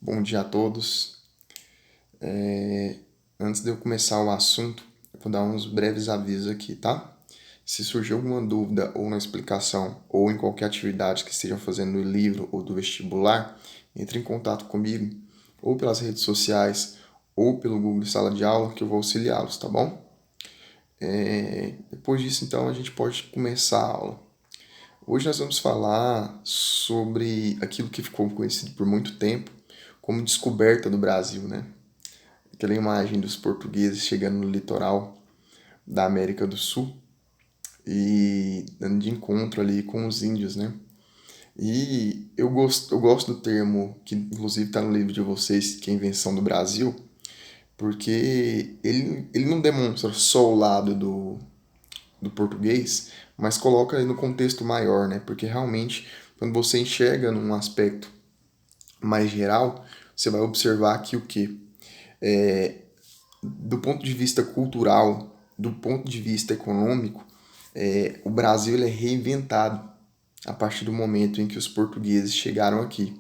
Bom dia a todos. Antes de eu começar o assunto, eu vou dar uns breves avisos aqui, tá? Se surgir alguma dúvida ou na explicação ou em qualquer atividade que estejam fazendo no livro ou do vestibular, entre em contato comigo ou pelas redes sociais ou pelo Google Sala de Aula que eu vou auxiliá-los, tá bom? Depois disso, então, a gente pode começar a aula. Hoje nós vamos falar sobre aquilo que ficou conhecido por muito tempo como descoberta do Brasil, né? Aquela imagem dos portugueses chegando no litoral da América do Sul e dando de encontro ali com os índios, né? E eu gosto do termo, que inclusive está no livro de vocês, que é a invenção do Brasil, porque ele não demonstra só o lado do português, mas coloca ele no contexto maior, né? Porque realmente, quando você enxerga num aspecto mais geral, você vai observar que o que do ponto de vista cultural, do ponto de vista econômico, o Brasil ele é reinventado a partir do momento em que os portugueses chegaram aqui.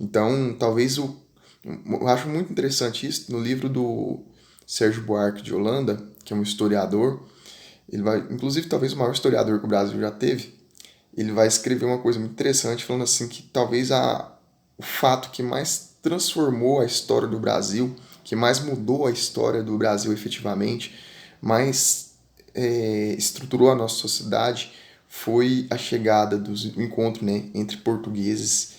Então, eu acho muito interessante isso no livro do Sérgio Buarque de Holanda, que é um historiador. Ele vai, inclusive, talvez o maior historiador que o Brasil já teve. Ele vai escrever uma coisa muito interessante, falando assim que talvez o fato que mais transformou a história do Brasil, que mais mudou a história do Brasil efetivamente, mais estruturou a nossa sociedade, foi a chegada do encontro, né, entre portugueses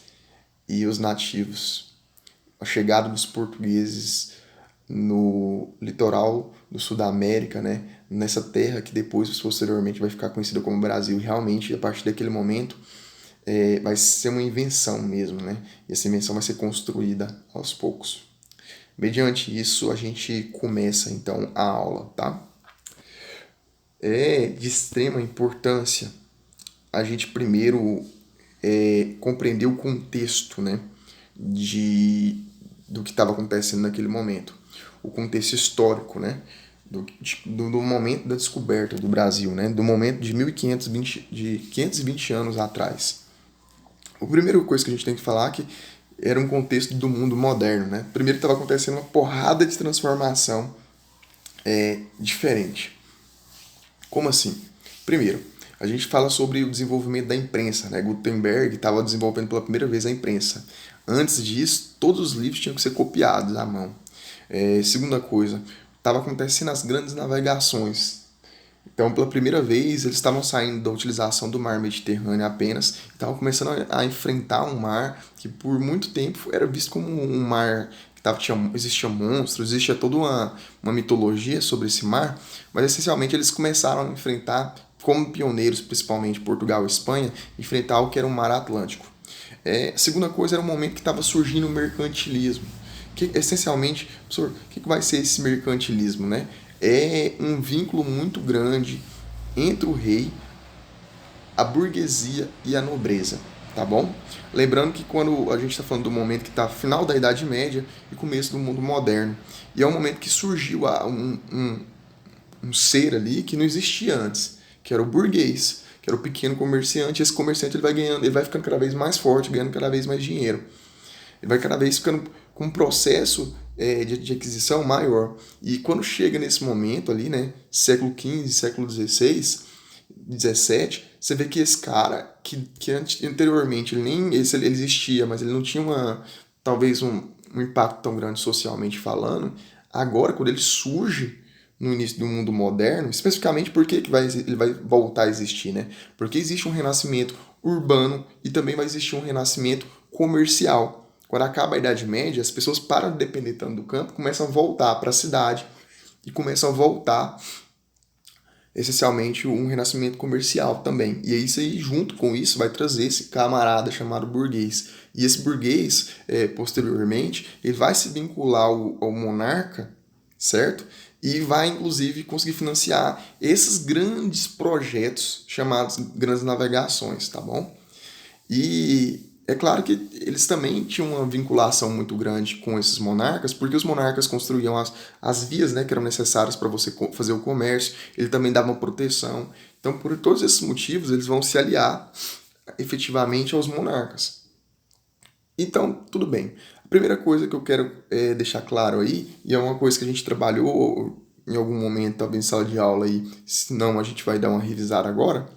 e os nativos. A chegada dos portugueses no litoral do sul da América, né, nessa terra que depois, posteriormente, vai ficar conhecida como Brasil. E realmente, a partir daquele momento, vai ser uma invenção mesmo, né? E essa invenção vai ser construída aos poucos. Mediante isso, a gente começa então a aula, tá? É de extrema importância a gente primeiro compreender o contexto, né, do que estava acontecendo naquele momento, o contexto histórico, né, do momento da descoberta do Brasil, né, do momento de 520 anos atrás. A primeira coisa que a gente tem que falar é que era um contexto do mundo moderno, né? Primeiro estava acontecendo uma porrada de transformação diferente. Como assim? Primeiro, a gente fala sobre o desenvolvimento da imprensa, né? Gutenberg estava desenvolvendo pela primeira vez a imprensa. Antes disso, todos os livros tinham que ser copiados à mão. Segunda coisa, estava acontecendo as grandes navegações. Então, pela primeira vez, eles estavam saindo da utilização do mar Mediterrâneo apenas, estavam começando a enfrentar um mar que por muito tempo era visto como um mar que existia monstros, existia toda uma mitologia sobre esse mar, mas essencialmente eles começaram a enfrentar, como pioneiros, principalmente Portugal e Espanha, enfrentar o que era o mar Atlântico. A segunda coisa era o momento que estava surgindo o mercantilismo. Essencialmente, professor, o que vai ser esse mercantilismo, né? É um vínculo muito grande entre o rei, a burguesia e a nobreza, tá bom? Lembrando que quando a gente está falando do momento que está final da Idade Média e começo do mundo moderno, e é um momento que surgiu um ser ali que não existia antes, que era o burguês, que era o pequeno comerciante. Esse comerciante ele vai ganhando, ele vai ficando cada vez mais forte, ganhando cada vez mais dinheiro. Ele vai cada vez ficando com um processo de aquisição maior. E quando chega nesse momento ali, né, século XV, século XVI, XVII, você vê que esse cara, que anteriormente ele existia, mas ele não tinha talvez um impacto tão grande socialmente falando, agora quando ele surge no início do mundo moderno, especificamente porque ele vai voltar a existir, né? Porque existe um renascimento urbano e também vai existir um renascimento comercial. Quando acaba a Idade Média, as pessoas param de depender tanto do campo, começam a voltar para a cidade e começam a voltar essencialmente um renascimento comercial também. E isso aí, junto com isso, vai trazer esse camarada chamado burguês. E esse burguês, posteriormente, ele vai se vincular ao monarca, certo? E vai, inclusive, conseguir financiar esses grandes projetos chamados grandes navegações, tá bom? E é claro que eles também tinham uma vinculação muito grande com esses monarcas, porque os monarcas construíam as vias, né, que eram necessárias para você fazer o comércio, ele também dava uma proteção. Então, por todos esses motivos, eles vão se aliar efetivamente aos monarcas. Então, tudo bem. A primeira coisa que eu quero deixar claro aí, e é uma coisa que a gente trabalhou em algum momento, talvez em sala de aula aí, se não a gente vai dar uma revisada agora,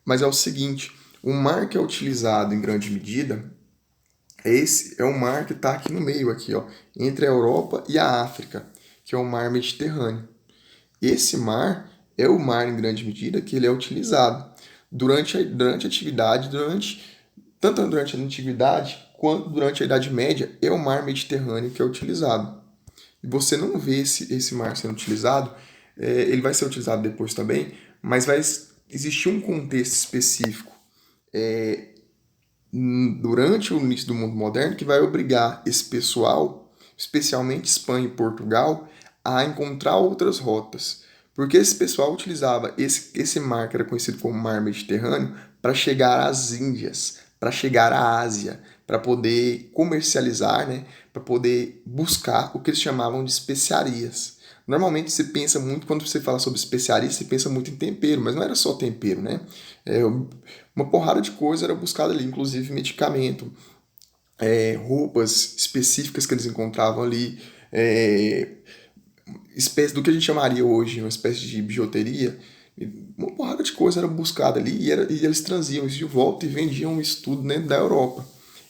mas é o seguinte, o mar que é utilizado em grande medida, esse é o mar que está aqui no meio, aqui, ó, entre a Europa e a África, que é o mar Mediterrâneo. Esse mar é o mar, em grande medida, que ele é utilizado durante a atividade, tanto durante a antiguidade quanto durante a Idade Média, é o mar Mediterrâneo que é utilizado. E você não vê esse mar sendo utilizado, ele vai ser utilizado depois também, mas vai existir um contexto específico durante o início do mundo moderno que vai obrigar esse pessoal, especialmente Espanha e Portugal, a encontrar outras rotas. Porque esse pessoal utilizava esse mar, que era conhecido como Mar Mediterrâneo, para chegar às Índias, para chegar à Ásia, para poder comercializar, né? Para poder buscar o que eles chamavam de especiarias. Normalmente você pensa muito, quando você fala sobre especiarias, você pensa muito em tempero, mas não era só tempero, né? Uma porrada de coisa era buscada ali, inclusive medicamento, roupas específicas que eles encontravam ali, espécie do que a gente chamaria hoje, uma espécie de bijuteria. Uma porrada de coisa era buscada ali e eles traziam isso de volta e vendiam isso tudo dentro da Europa.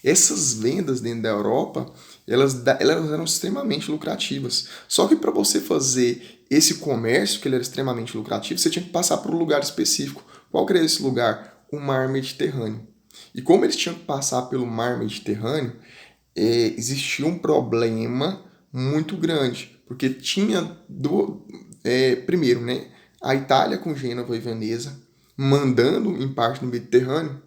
Essas vendas dentro da Europa, elas eram extremamente lucrativas. Só que para você fazer esse comércio, que ele era extremamente lucrativo, você tinha que passar por um lugar específico. Qual que era esse lugar? O Mar Mediterrâneo. E como eles tinham que passar pelo Mar Mediterrâneo, existia um problema muito grande, porque tinha primeiro, né, a Itália com Gênova e Veneza mandando em parte do Mediterrâneo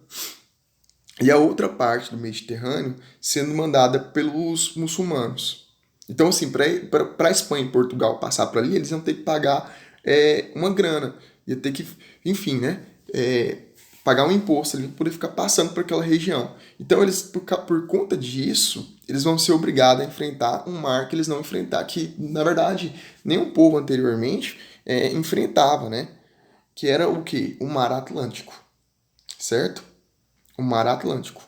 e a outra parte do Mediterrâneo sendo mandada pelos muçulmanos. Então, assim, para a Espanha e Portugal passar por ali, eles iam ter que pagar uma grana, ia ter que, enfim, né, pagar um imposto ali para poder ficar passando por aquela região. Então, eles, por conta disso, eles vão ser obrigados a enfrentar um mar que eles não enfrentaram, que, na verdade, nenhum povo anteriormente enfrentava, né? Que era o quê? O Mar Atlântico, certo? O Mar Atlântico.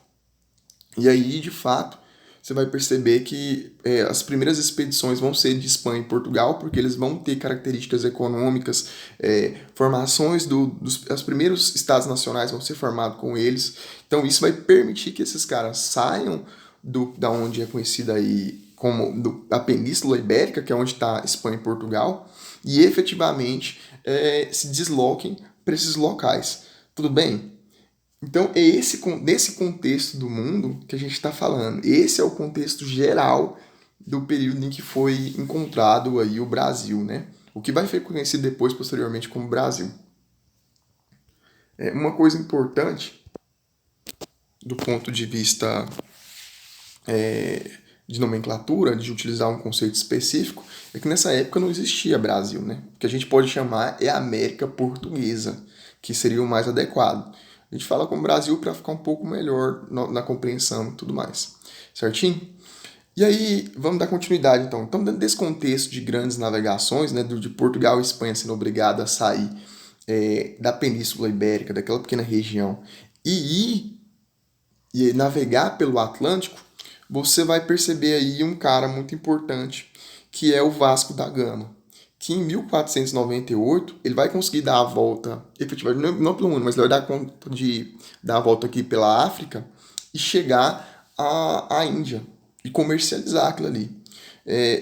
E aí, de fato, você vai perceber que as primeiras expedições vão ser de Espanha e Portugal, porque eles vão ter características econômicas, formações os primeiros estados nacionais vão ser formados com eles. Então, isso vai permitir que esses caras saiam da onde é conhecida aí como a Península Ibérica, que é onde está Espanha e Portugal, e efetivamente se desloquem para esses locais. Tudo bem? Então, é nesse contexto do mundo que a gente está falando. Esse é o contexto geral do período em que foi encontrado aí o Brasil, né? O que vai ser conhecido depois, posteriormente, como Brasil. Uma coisa importante, do ponto de vista de nomenclatura, de utilizar um conceito específico, é que nessa época não existia Brasil, né? O que a gente pode chamar é América Portuguesa, que seria o mais adequado. A gente fala como Brasil para ficar um pouco melhor na compreensão e tudo mais. Certinho? E aí, vamos dar continuidade então. Então, dentro desse contexto de grandes navegações, né, de Portugal e Espanha sendo obrigado a sair da Península Ibérica, daquela pequena região, e navegar pelo Atlântico, você vai perceber aí um cara muito importante, que é o Vasco da Gama, que em 1498 ele vai conseguir dar a volta, efetivamente, não pelo mundo, mas ele vai dar conta de dar a volta aqui pela África e chegar à Índia e comercializar aquilo ali.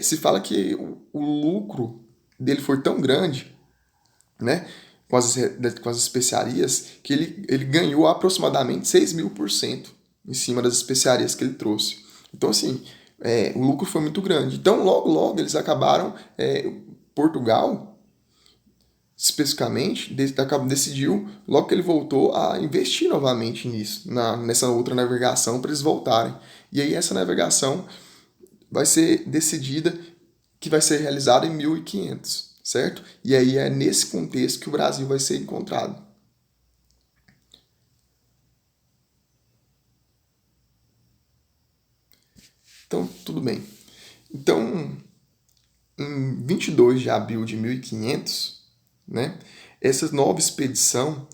Se fala que o lucro dele foi tão grande, né, com as especiarias, que ele ganhou aproximadamente 6.000% em cima das especiarias que ele trouxe. Então, assim, o lucro foi muito grande. Então, logo, logo, eles acabaram. Portugal, especificamente, decidiu, logo que ele voltou, a investir novamente nisso, nessa outra navegação, para eles voltarem. E aí, essa navegação vai ser decidida, que vai ser realizada em 1500, certo? E aí é nesse contexto que o Brasil vai ser encontrado. Então, tudo bem. Então, em 22 de abril de 1500, né, essa nova expedição,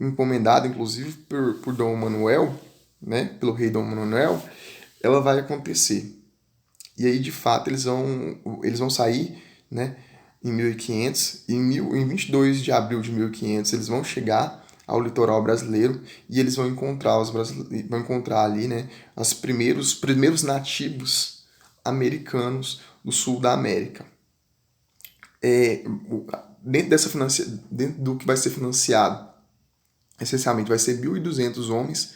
encomendada inclusive por Dom Manuel, né, pelo rei Dom Manuel, ela vai acontecer. E aí, de fato, eles vão sair, né, em 1500, e em 22 de abril de 1500 eles vão chegar ao litoral brasileiro e eles vão encontrar vão encontrar ali, né, os primeiros nativos americanos do sul da América. É, dentro do que vai ser financiado, essencialmente vai ser 1.200 homens,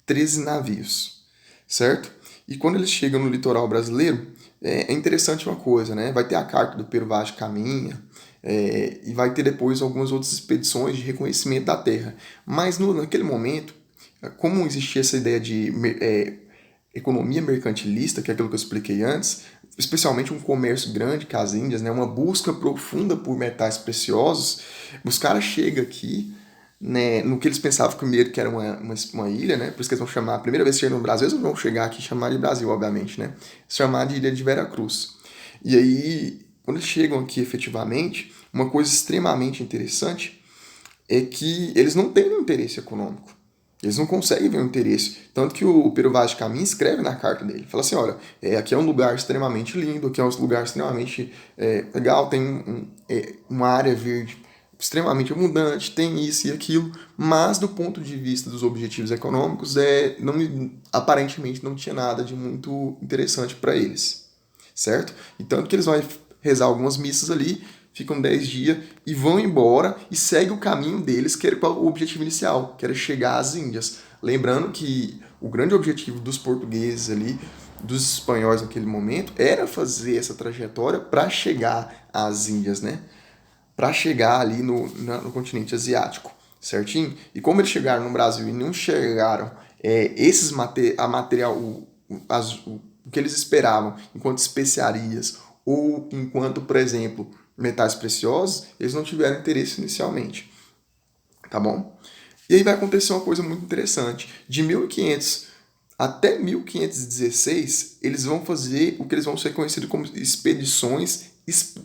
13 navios, certo? E quando eles chegam no litoral brasileiro, é interessante uma coisa, né? Vai ter a carta do Pero Vaz de Caminha, e vai ter depois algumas outras expedições de reconhecimento da terra. Mas naquele momento, como existia essa ideia de economia mercantilista, que é aquilo que eu expliquei antes, especialmente um comércio grande com as Índias, né? Uma busca profunda por metais preciosos, os caras chegam aqui, né, no que eles pensavam primeiro que era uma ilha, né? Por isso que eles vão chamar, a primeira vez que chegam no Brasil, eles não vão chegar aqui e chamar de Brasil, obviamente, né? Chamar de Ilha de Veracruz. E aí, quando eles chegam aqui efetivamente, uma coisa extremamente interessante é que eles não têm um interesse econômico. Eles não conseguem ver um interesse. Tanto que o Pero Vaz de Caminha escreve na carta dele. Fala assim, olha, aqui é um lugar extremamente lindo, aqui é um lugar extremamente legal, tem uma área verde extremamente abundante, tem isso e aquilo, mas do ponto de vista dos objetivos econômicos, aparentemente não tinha nada de muito interessante para eles, certo? E tanto que eles vão rezar algumas missas ali, ficam 10 dias e vão embora e seguem o caminho deles, que era o objetivo inicial, que era chegar às Índias. Lembrando que o grande objetivo dos portugueses ali, dos espanhóis naquele momento, era fazer essa trajetória para chegar às Índias, né? Para chegar ali no continente asiático, certinho? E como eles chegaram no Brasil e não chegaram a material, o que eles esperavam enquanto especiarias ou enquanto, por exemplo, metais preciosos, eles não tiveram interesse inicialmente, tá bom? E aí vai acontecer uma coisa muito interessante. De 1500 até 1516, eles vão fazer o que eles vão ser conhecidos como expedições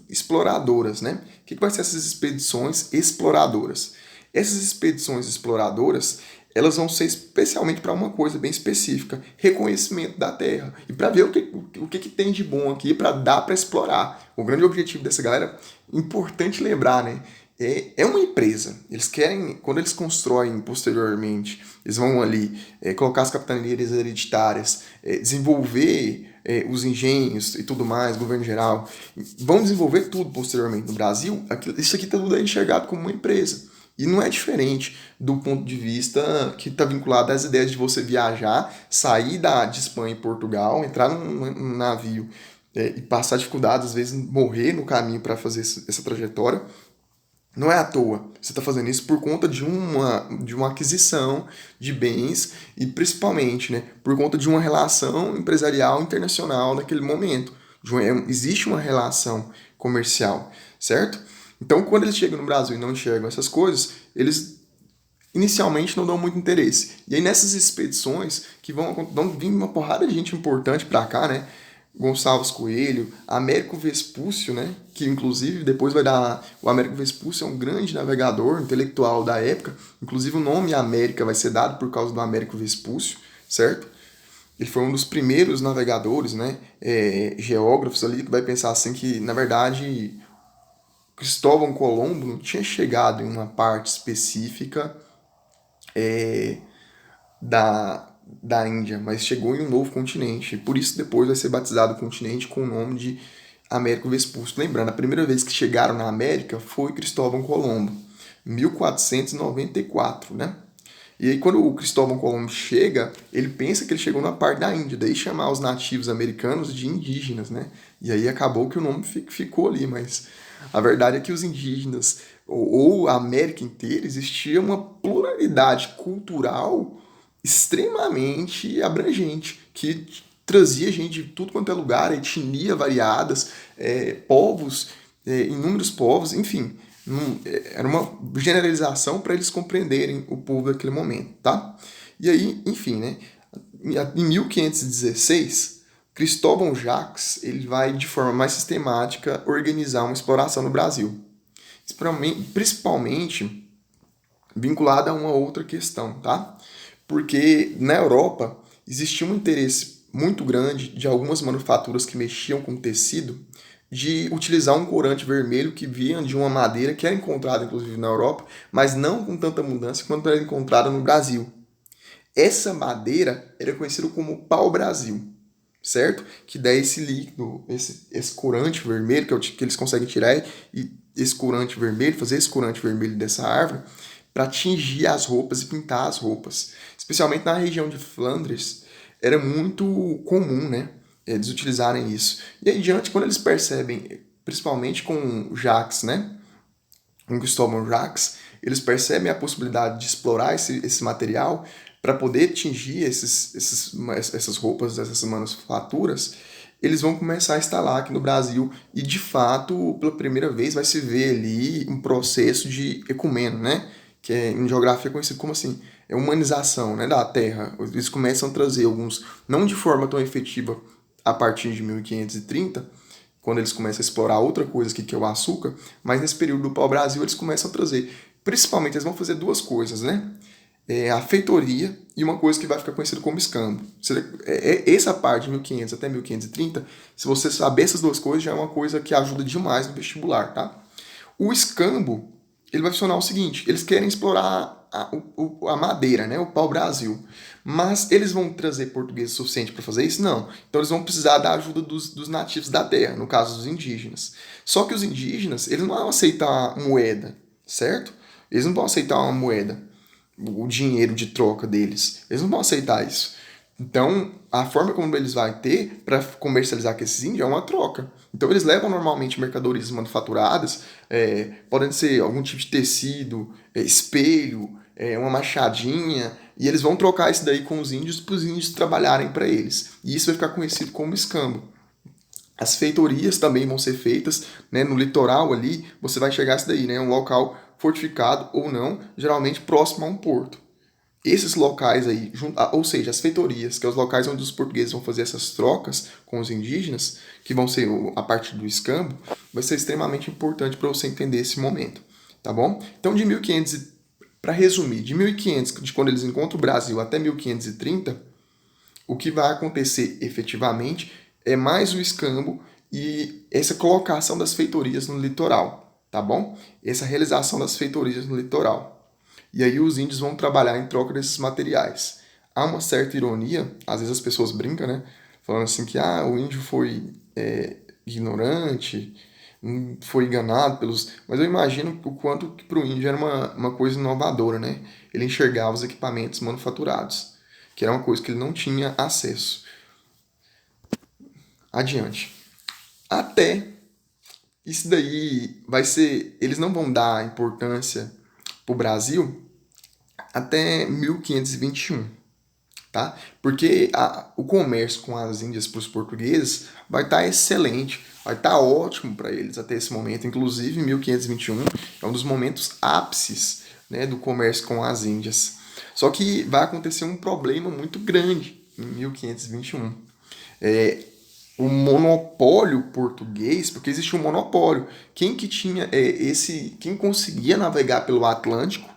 exploradoras, né? O que vai ser essas expedições exploradoras? Essas expedições exploradoras, elas vão ser especialmente para uma coisa bem específica, reconhecimento da terra, e para ver o que tem de bom aqui, para dar para explorar. O grande objetivo dessa galera, importante lembrar, né? É uma empresa. Eles querem, quando eles constroem posteriormente, eles vão ali colocar as capitanias hereditárias, desenvolver os engenhos e tudo mais, governo geral, vão desenvolver tudo posteriormente no Brasil. Isso aqui tudo é enxergado como uma empresa. E não é diferente do ponto de vista que está vinculado às ideias de você viajar, sair de Espanha e Portugal, entrar num navio e passar dificuldades, às vezes morrer no caminho para fazer essa trajetória. Não é à toa. Você está fazendo isso por conta de uma aquisição de bens e principalmente, né, por conta de uma relação empresarial internacional naquele momento. Existe uma relação comercial, certo? Então, quando eles chegam no Brasil e não enxergam essas coisas, eles inicialmente não dão muito interesse. E aí nessas expedições que vão vir uma porrada de gente importante para cá, né? Gonçalves Coelho, Américo Vespúcio, né? Que inclusive depois vai dar. O Américo Vespúcio é um grande navegador intelectual da época. Inclusive o nome América vai ser dado por causa do Américo Vespúcio, certo? Ele foi um dos primeiros navegadores, né? Geógrafos ali que vai pensar assim que na verdade Cristóvão Colombo não tinha chegado em uma parte específica da Índia, mas chegou em um novo continente. Por isso depois vai ser batizado o continente com o nome de Américo Vespúcio. Lembrando, a primeira vez que chegaram na América foi Cristóvão Colombo, 1494, né? E aí quando o Cristóvão Colombo chega, ele pensa que ele chegou na parte da Índia, daí chamar os nativos americanos de indígenas, né? E aí acabou que o nome ficou ali, mas a verdade é que os indígenas, ou a América inteira, existia uma pluralidade cultural extremamente abrangente, que trazia gente de tudo quanto é lugar, etnia variadas, povos, inúmeros povos, enfim. Era uma generalização para eles compreenderem o povo daquele momento, tá? E aí, enfim, né? Em 1516, Cristóvão Jacques ele vai, de forma mais sistemática, organizar uma exploração no Brasil. Principalmente vinculada a uma outra questão, tá? Porque na Europa existia um interesse muito grande de algumas manufaturas que mexiam com tecido de utilizar um corante vermelho que vinha de uma madeira que era encontrada inclusive na Europa, mas não com tanta abundância quanto era encontrada no Brasil. Essa madeira era conhecida como pau-brasil, certo? Que dá esse líquido, esse corante vermelho, que eles conseguem tirar e esse corante vermelho, fazer esse corante vermelho dessa árvore para tingir as roupas e pintar as roupas. Especialmente na região de Flandres, era muito comum, né? Eles utilizarem isso. E aí, diante, quando eles percebem, principalmente com Jacques, né? Com Cristóvão Jacques, eles percebem a possibilidade de explorar esse material para poder tingir essas roupas, essas manufaturas, eles vão começar a instalar aqui no Brasil e, de fato, pela primeira vez vai se ver ali um processo de ecumeno, né? Que em geografia é conhecido como assim, é humanização, né, da Terra. Eles começam a trazer alguns, não de forma tão efetiva a partir de 1530, quando eles começam a explorar outra coisa que é o açúcar, mas nesse período do pau-brasil eles começam a trazer. Principalmente eles vão fazer duas coisas, né? A feitoria e uma coisa que vai ficar conhecida como escambo. Essa parte de 1500 até 1530, se você saber essas duas coisas, já é uma coisa que ajuda demais no vestibular, tá? O escambo, ele vai funcionar o seguinte, eles querem explorar a madeira, né, o pau-brasil, mas eles vão trazer português suficiente para fazer isso? Não. Então eles vão precisar da ajuda dos nativos da terra, no caso dos indígenas. Só que os indígenas, eles não vão aceitar moeda, certo? Eles não vão aceitar uma moeda, o dinheiro de troca deles. Eles não vão aceitar isso. Então, a forma como eles vão ter para comercializar com esses índios é uma troca. Então, eles levam normalmente mercadorias manufaturadas, podem ser algum tipo de tecido, espelho, uma machadinha, e eles vão trocar isso daí com os índios para os índios trabalharem para eles. E isso vai ficar conhecido como escambo. As feitorias também vão ser feitas, né, no litoral ali, você vai chegar a isso daí, né, um local fortificado ou não, geralmente próximo a um porto. Esses locais aí, ou seja, as feitorias, que é os locais onde os portugueses vão fazer essas trocas com os indígenas, que vão ser a partir do escambo, vai ser extremamente importante para você entender esse momento, tá bom? Então, de 1500, para resumir, de 1500, de quando eles encontram o Brasil até 1530, o que vai acontecer efetivamente é mais o escambo e essa colocação das feitorias no litoral, tá bom? Essa realização das feitorias no litoral. E aí os índios vão trabalhar em troca desses materiais. Há uma certa ironia, às vezes as pessoas brincam, né? Falando assim que o índio foi ignorante, foi enganado pelos... Mas eu imagino o quanto que para o índio era uma coisa inovadora, né? Ele enxergava os equipamentos manufaturados, que era uma coisa que ele não tinha acesso. Adiante. Até isso daí vai ser... Eles não vão dar importância para o Brasil até 1521, tá? Porque o comércio com as Índias para os portugueses vai estar excelente, vai estar ótimo para eles até esse momento. Inclusive, 1521 é um dos momentos ápices, né, do comércio com as Índias. Só que vai acontecer um problema muito grande em 1521. O monopólio português, porque existe um monopólio. Quem que tinha quem conseguia navegar pelo Atlântico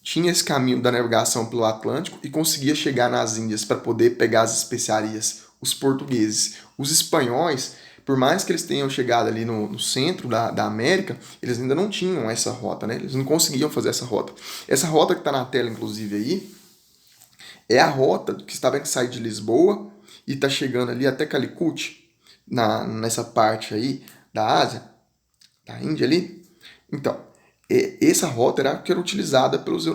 tinha esse caminho da navegação pelo Atlântico e conseguia chegar nas Índias para poder pegar as especiarias, os portugueses. Os espanhóis, por mais que eles tenham chegado ali no centro da América, eles ainda não tinham essa rota, né? Eles não conseguiam fazer essa rota. Essa rota que está na tela, inclusive, aí, é a rota que estava que sai de Lisboa e está chegando ali até Calicut, nessa parte aí da Ásia, da Índia ali. Então, essa rota era que era utilizada pelos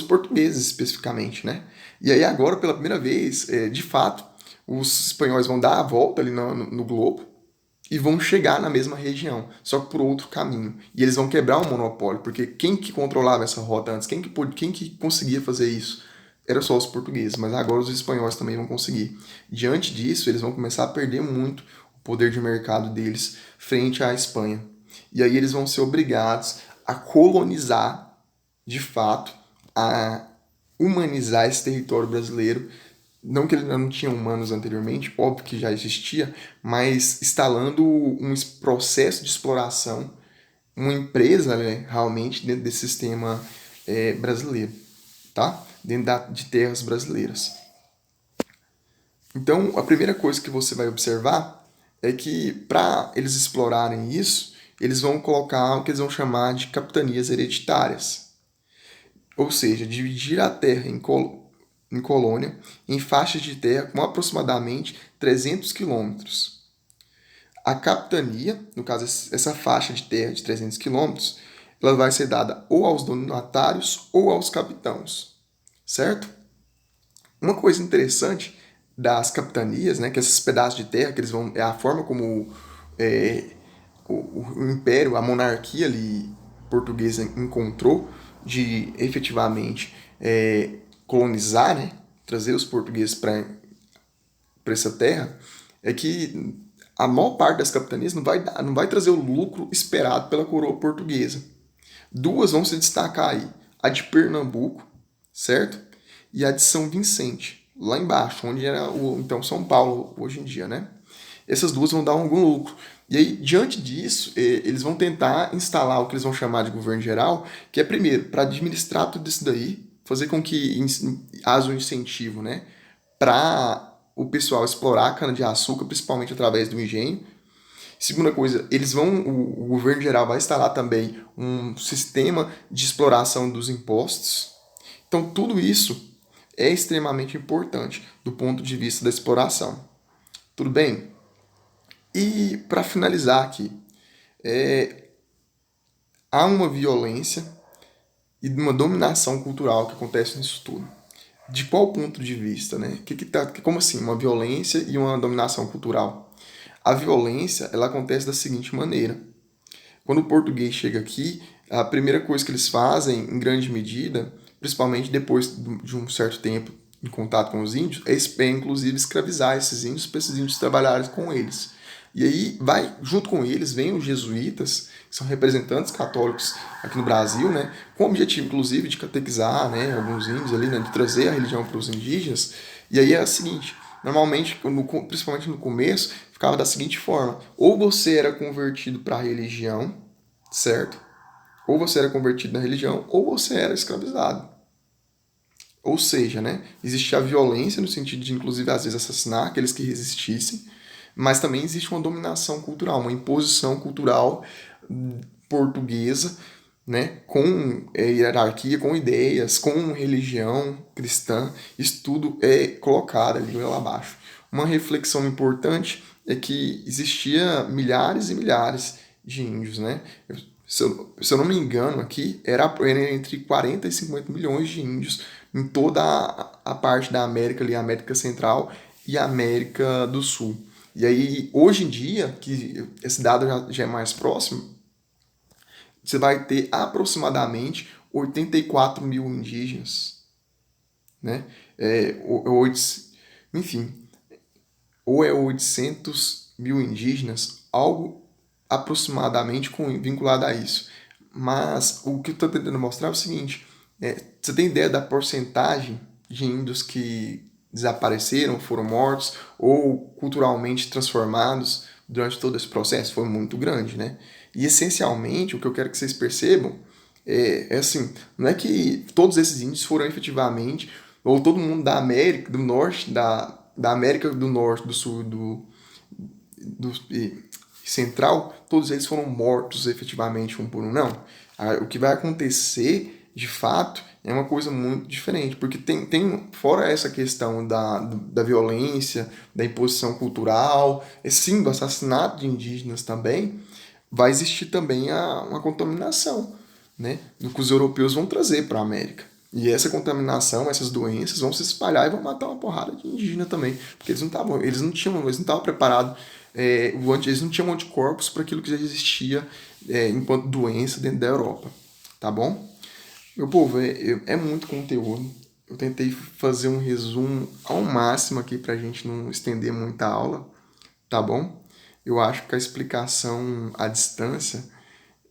portugueses especificamente, né? E aí agora, pela primeira vez, de fato, os espanhóis vão dar a volta ali no globo e vão chegar na mesma região, só que por outro caminho. E eles vão quebrar o monopólio, porque quem que controlava essa rota antes? Quem que conseguia fazer isso? Era só os portugueses, mas agora os espanhóis também vão conseguir. Diante disso, eles vão começar a perder muito o poder de mercado deles frente à Espanha. E aí eles vão ser obrigados a colonizar, de fato, a humanizar esse território brasileiro. Não que ele não tinha humanos anteriormente, óbvio que já existia, mas instalando um processo de exploração, uma empresa, né, realmente dentro desse sistema brasileiro, tá? Dentro de terras brasileiras. Então, a primeira coisa que você vai observar é que para eles explorarem isso, eles vão colocar o que eles vão chamar de capitanias hereditárias. Ou seja, dividir a terra em colônia, em faixas de terra com aproximadamente 300 quilômetros. A capitania, no caso essa faixa de terra de 300 quilômetros, ela vai ser dada ou aos donatários ou aos capitãos, certo? Uma coisa interessante das capitanias, né, que esses pedaços de terra, que eles vão, é a forma como é, o império, a monarquia ali portuguesa encontrou de efetivamente colonizar, né, trazer os portugueses para essa terra, é que a maior parte das capitanias não vai trazer o lucro esperado pela coroa portuguesa. Duas vão se destacar aí, a de Pernambuco, certo? E a de São Vicente, lá embaixo, onde era o então São Paulo hoje em dia, né? Essas duas vão dar algum lucro. E aí, diante disso, eles vão tentar instalar o que eles vão chamar de governo geral, que é, primeiro, para administrar tudo isso daí, fazer com que haja um incentivo, né, para o pessoal explorar a cana-de-açúcar, principalmente através do engenho. Segunda coisa, o governo geral vai instalar também um sistema de exploração dos impostos. Então, tudo isso é extremamente importante do ponto de vista da exploração. Tudo bem? E para finalizar aqui, há uma violência e uma dominação cultural que acontece nisso tudo. De qual ponto de vista, né? Como assim? Uma violência e uma dominação cultural? A violência, ela acontece da seguinte maneira. Quando o português chega aqui, a primeira coisa que eles fazem, em grande medida, principalmente depois de um certo tempo em contato com os índios, é inclusive escravizar esses índios para esses índios trabalharem com eles. E aí vai, junto com eles, vem os jesuítas, que são representantes católicos aqui no Brasil, né, com o objetivo, inclusive, de catequizar, né, alguns índios ali, né, de trazer a religião para os indígenas. E aí é o seguinte, normalmente, principalmente no começo, ficava da seguinte forma: ou você era convertido para a religião, certo? Ou você era convertido na religião, ou você era escravizado. Ou seja, né, existia a violência no sentido de, inclusive, às vezes assassinar aqueles que resistissem, mas também existe uma dominação cultural, uma imposição cultural portuguesa, né, com hierarquia, com ideias, com religião cristã. Isso tudo é colocado ali lá abaixo. Uma reflexão importante é que existia milhares e milhares de índios, né? Se eu não me engano aqui, era entre 40 e 50 milhões de índios em toda a parte da América, ali, América Central e América do Sul. E aí, hoje em dia, que esse dado já é mais próximo, você vai ter aproximadamente 84 mil indígenas, né? Enfim, ou é 800 mil indígenas, algo aproximadamente vinculado a isso. Mas o que eu estou tentando mostrar é o seguinte: você tem ideia da porcentagem de índios que desapareceram, foram mortos ou culturalmente transformados durante todo esse processo? Foi muito grande, né? E essencialmente o que eu quero que vocês percebam é assim, não é que todos esses índios foram efetivamente, ou todo mundo da América do Norte, da América do Norte, do Sul, e Central, todos eles foram mortos efetivamente um por um. Não. O que vai acontecer, de fato, é uma coisa muito diferente, porque fora essa questão da violência, da imposição cultural, sim, do assassinato de indígenas também, vai existir também uma contaminação, né, do que os europeus vão trazer para a América. E essa contaminação, essas doenças vão se espalhar e vão matar uma porrada de indígena também, porque eles não estavam preparados, eles não tinham anticorpos para aquilo que já existia enquanto doença dentro da Europa, tá bom? Meu povo, é muito conteúdo. Eu tentei fazer um resumo ao máximo aqui para a gente não estender muita aula, tá bom? Eu acho que a explicação à distância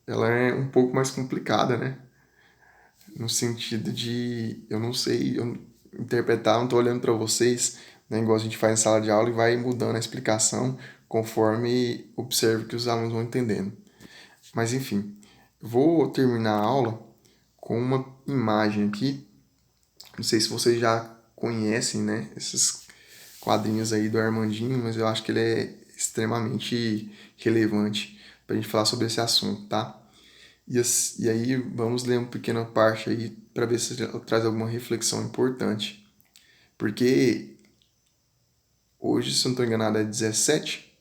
ela é um pouco mais complicada, né? No sentido de eu não sei interpretar, não estou olhando para vocês, né, igual a gente faz em sala de aula e vai mudando a explicação conforme observo que os alunos vão entendendo. Mas enfim, vou terminar a aula com uma imagem aqui. Não sei se vocês já conhecem, né, essas quadrinhos aí do Armandinho, mas eu acho que ele é extremamente relevante para a gente falar sobre esse assunto, tá? E aí vamos ler uma pequena parte aí para ver se traz alguma reflexão importante. Porque hoje, se eu não estou enganado, é 17,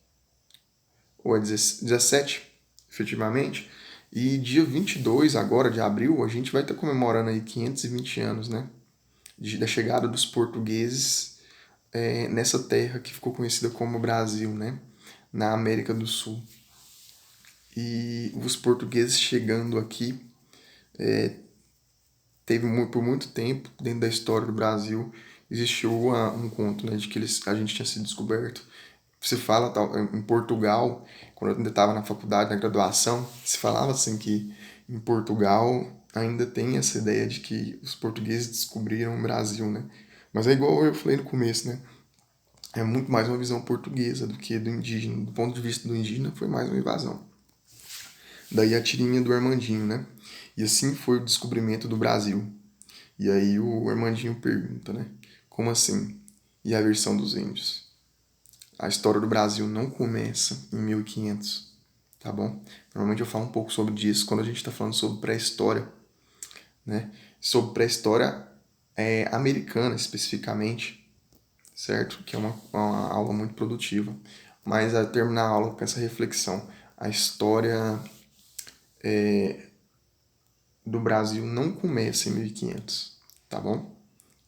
ou é 17, efetivamente, e dia 22 agora, de abril, a gente vai estar comemorando aí 520 anos, né? Da chegada dos portugueses nessa terra que ficou conhecida como Brasil, né? Na América do Sul. E os portugueses chegando aqui, teve por muito tempo, dentro da história do Brasil, existiu um conto, né, de que a gente tinha sido descoberto. Você fala em Portugal, quando eu ainda estava na faculdade, na graduação, se falava assim que em Portugal ainda tem essa ideia de que os portugueses descobriram o Brasil, né? Mas é igual eu falei no começo, né? É muito mais uma visão portuguesa do que do indígena. Do ponto de vista do indígena, foi mais uma invasão. Daí a tirinha do Armandinho, né? E assim foi o descobrimento do Brasil. E aí o Armandinho pergunta, né? Como assim? E a versão dos índios? A história do Brasil não começa em 1500, tá bom? Normalmente eu falo um pouco sobre isso quando a gente está falando sobre pré-história, né? Sobre pré-história americana especificamente, certo? Que é uma aula muito produtiva. Mas a terminar a aula com essa reflexão, a história do Brasil não começa em 1500, tá bom?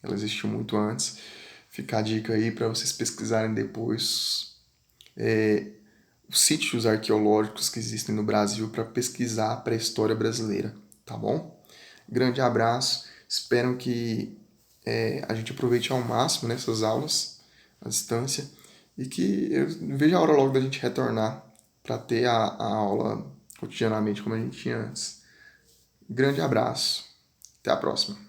Ela existiu muito antes. Fica a dica aí para vocês pesquisarem depois os sítios arqueológicos que existem no Brasil para pesquisar a pré-história brasileira, tá bom? Grande abraço, espero que a gente aproveite ao máximo nessas aulas à distância e que eu veja a hora logo da gente retornar para ter a aula cotidianamente como a gente tinha antes. Grande abraço, até a próxima.